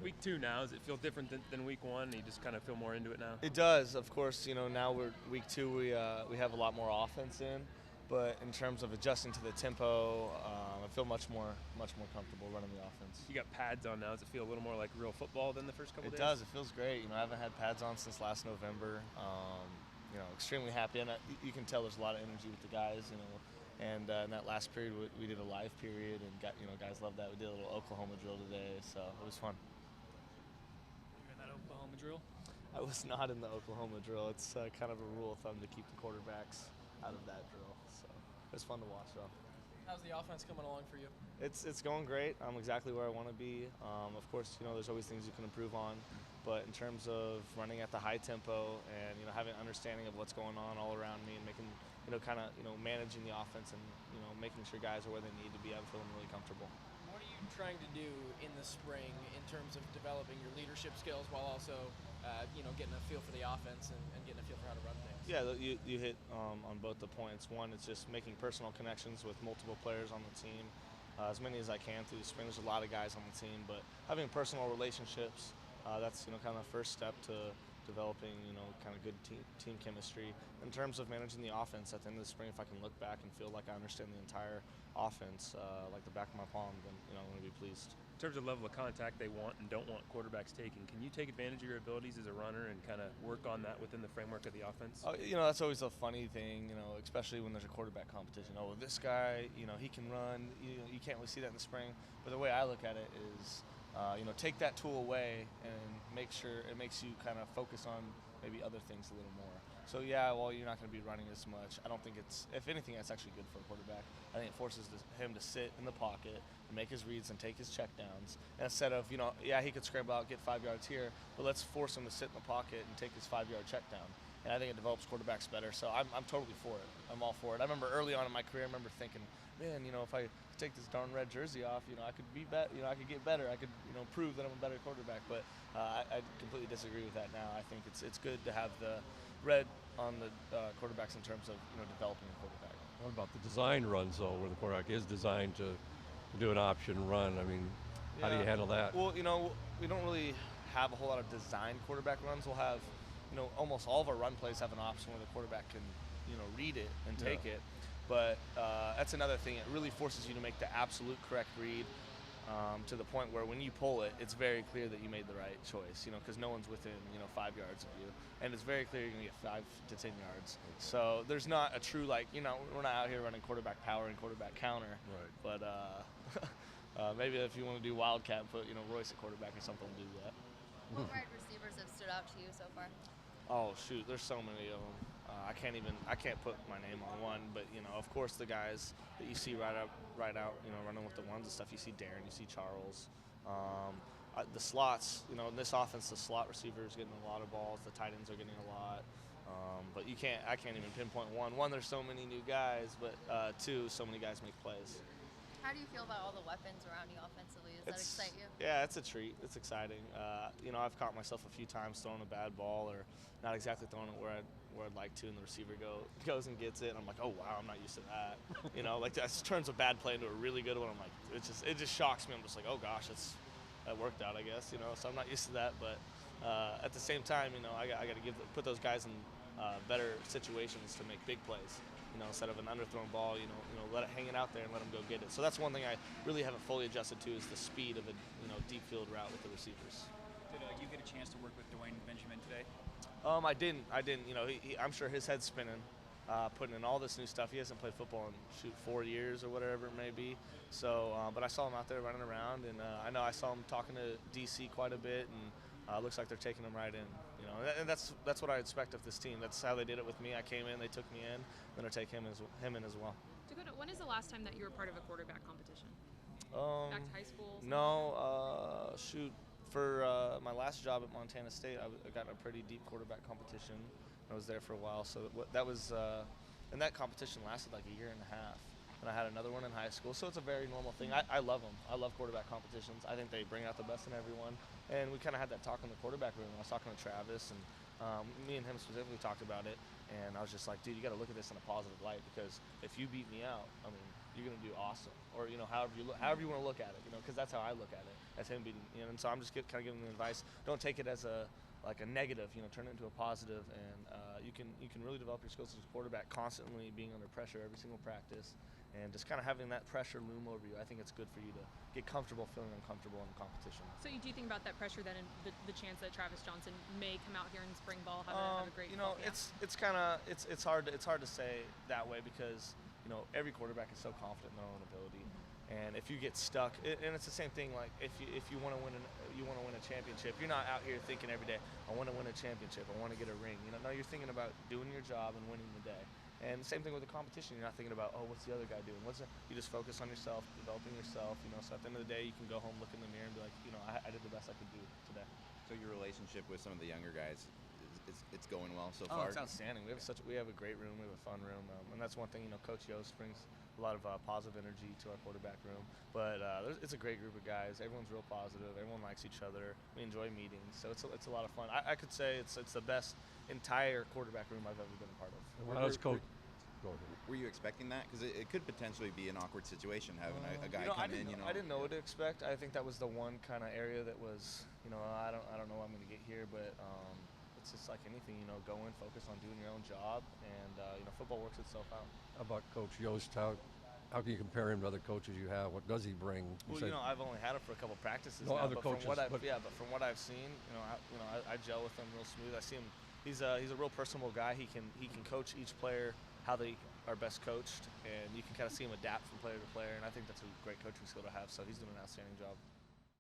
Week 2 now, does it feel different than week 1? You just kind of feel more into it now? It does, of course. Now we're week 2. We have a lot more offense in, but in terms of adjusting to the tempo, I feel much more comfortable running the offense. You got pads on now. Does it feel a little more like real football than the first couple days? It does. It feels great. I haven't had pads on since last November. Extremely happy, and you can tell there's a lot of energy with the guys. And in that last period, we did a live period, and guys loved that. We did a little Oklahoma drill today, so it was fun. You in that Oklahoma drill? I was not in the Oklahoma drill. It's kind of a rule of thumb to keep the quarterbacks out of that drill. So it was fun to watch, though. How's the offense coming along for you? It's going great. I'm exactly where I want to be. Of course, there's always things you can improve on. But in terms of running at the high tempo and, having an understanding of what's going on all around me and making, managing the offense and, making sure guys are where they need to be, I'm feeling really comfortable. What are you trying to do in the spring in terms of developing your leadership skills while also, getting a feel for the offense and getting a feel for how to run things? Yeah, you hit on both the points. One, it's just making personal connections with multiple players on the team, as many as I can through the spring. There's a lot of guys on the team, but having personal relationships, that's kind of the first step to developing kind of good team chemistry. In terms of managing the offense at the end of the spring, if I can look back and feel like I understand the entire offense like the back of my palm, then I'm going to be pleased. In terms of level of contact they want and don't want quarterbacks taking, can you take advantage of your abilities as a runner and kind of work on that within the framework of the offense? That's always a funny thing, especially when there's a quarterback competition. Oh, this guy, he can run. You can't really see that in the spring. But the way I look at it is, take that tool away and make sure it makes you kind of focus on maybe other things a little more. So, yeah, while you're not going to be running as much, I don't think if anything, that's actually good for a quarterback. I think it forces him to sit in the pocket and make his reads and take his checkdowns. Instead of, he could scramble out, get 5 yards here, but let's force him to sit in the pocket and take his 5-yard check down. And I think it develops quarterbacks better. So I'm totally for it. I'm all for it. I remember early on in my career, I remember thinking, man, if I take this darn red jersey off, I could be better. I could get better. I could, prove that I'm a better quarterback. But I completely disagree with that now. I think it's good to have the red on the quarterbacks in terms of developing a quarterback. What about the design runs, though, where the quarterback is designed to do an option run? I mean, how do you handle that? Well, we don't really have a whole lot of design quarterback runs. We'll have, almost all of our run plays have an option where the quarterback can, read it and take it. But that's another thing. It really forces you to make the absolute correct read to the point where when you pull it, it's very clear that you made the right choice, because no one's within, 5 yards of you. And it's very clear you're going to get 5 to 10 yards. So there's not a true, we're not out here running quarterback power and quarterback counter. Right. But maybe if you want to do wildcat and put, Royce at quarterback or something, do that. What wide receivers have stood out to you so far? Oh shoot, there's so many of them. I can't put my name on one, but of course the guys that you see right out, running with the ones and stuff. You see Darren, you see Charles. The slots, in this offense, the slot receivers getting a lot of balls. The tight ends are getting a lot. But I can't even pinpoint one. One, there's so many new guys, but two, so many guys make plays. How do you feel about all the weapons around you offensively? Does that excite you? Yeah, it's a treat. It's exciting. I've caught myself a few times throwing a bad ball or not exactly throwing it where I'd like to, and the receiver goes and gets it, and I'm like, oh wow, I'm not used to that. That turns a bad play into a really good one. I'm like, it just shocks me. I'm just like, oh gosh, that worked out, I guess. So I'm not used to that, but at the same time, I got to put those guys in better situations to make big plays. Instead of an underthrown ball, let it hang it out there and let them go get it. So that's one thing I really haven't fully adjusted to is the speed of a deep field route with the receivers. Did you get a chance to work with Dwayne Benjamin today? I didn't. I'm sure his head's spinning, putting in all this new stuff. He hasn't played football in 4 years or whatever it may be. So, but I saw him out there running around, and I saw him talking to DC quite a bit, and looks like they're taking him right in. And that's what I expect of this team. That's how they did it with me. I came in, they took me in, then they'll take him in as well. Dakota, when is the last time that you were part of a quarterback competition? Back to high school? No, for my last job at Montana State, I got in a pretty deep quarterback competition. I was there for a while, so that was, and that competition lasted like a year and a half. And I had another one in high school, so it's a very normal thing. I love them. I love quarterback competitions. I think they bring out the best in everyone. And we kind of had that talk in the quarterback room. I was talking to Travis, and me and him specifically talked about it. And I was just like, dude, you got to look at this in a positive light, because if you beat me out, you're gonna do awesome, or however you want to look at it, because that's how I look at it, as him beating, and so I'm just kind of giving them advice. Don't take it as a negative, turn it into a positive, and you can really develop your skills as a quarterback constantly being under pressure every single practice, and just kind of having that pressure loom over you. I think it's good for you to get comfortable feeling uncomfortable in competition. So you do think about that pressure then, and the chance that Travis Johnson may come out here in spring ball have a great fall camp? It's hard to say that way, because every quarterback is so confident in their own ability. And if you get stuck, and it's the same thing, like if you want to win a championship, you're not out here thinking every day, I want to win a championship, I want to get a ring. No, you're thinking about doing your job and winning the day. And same thing with the competition. You're not thinking about, oh, what's the other guy doing? You just focus on yourself, developing yourself. So at the end of the day, you can go home, look in the mirror, and be like, I did the best I could do today. So your relationship with some of the younger guys, it's going well so Oh, far? it's outstanding. We have a great room. We have a fun room, and that's one thing. Coach Yost brings a lot of positive energy to our quarterback room. But it's a great group of guys. Everyone's real positive. Everyone likes each other. We enjoy meetings, so it's a lot of fun. I could say it's the best entire quarterback room I've ever been a part of. How does Coach? Go ahead. Were you expecting that? Because it could potentially be an awkward situation having a guy come in. I didn't know what to expect. I think that was the one kind of area that was, I don't know what I'm going to get here, but it's just like anything, go in, focus on doing your own job, and football works itself out. How about Coach Yost? How can you compare him to other coaches you have? What does he bring? Well, I've only had him for a couple practices. No, now, other but coaches. But from what I've seen, I gel with him real smooth. I see him. He's a real personable guy. He can coach each player how they are best coached, and you can kind of see him adapt from player to player. And I think that's a great coaching skill to have. So he's doing an outstanding job.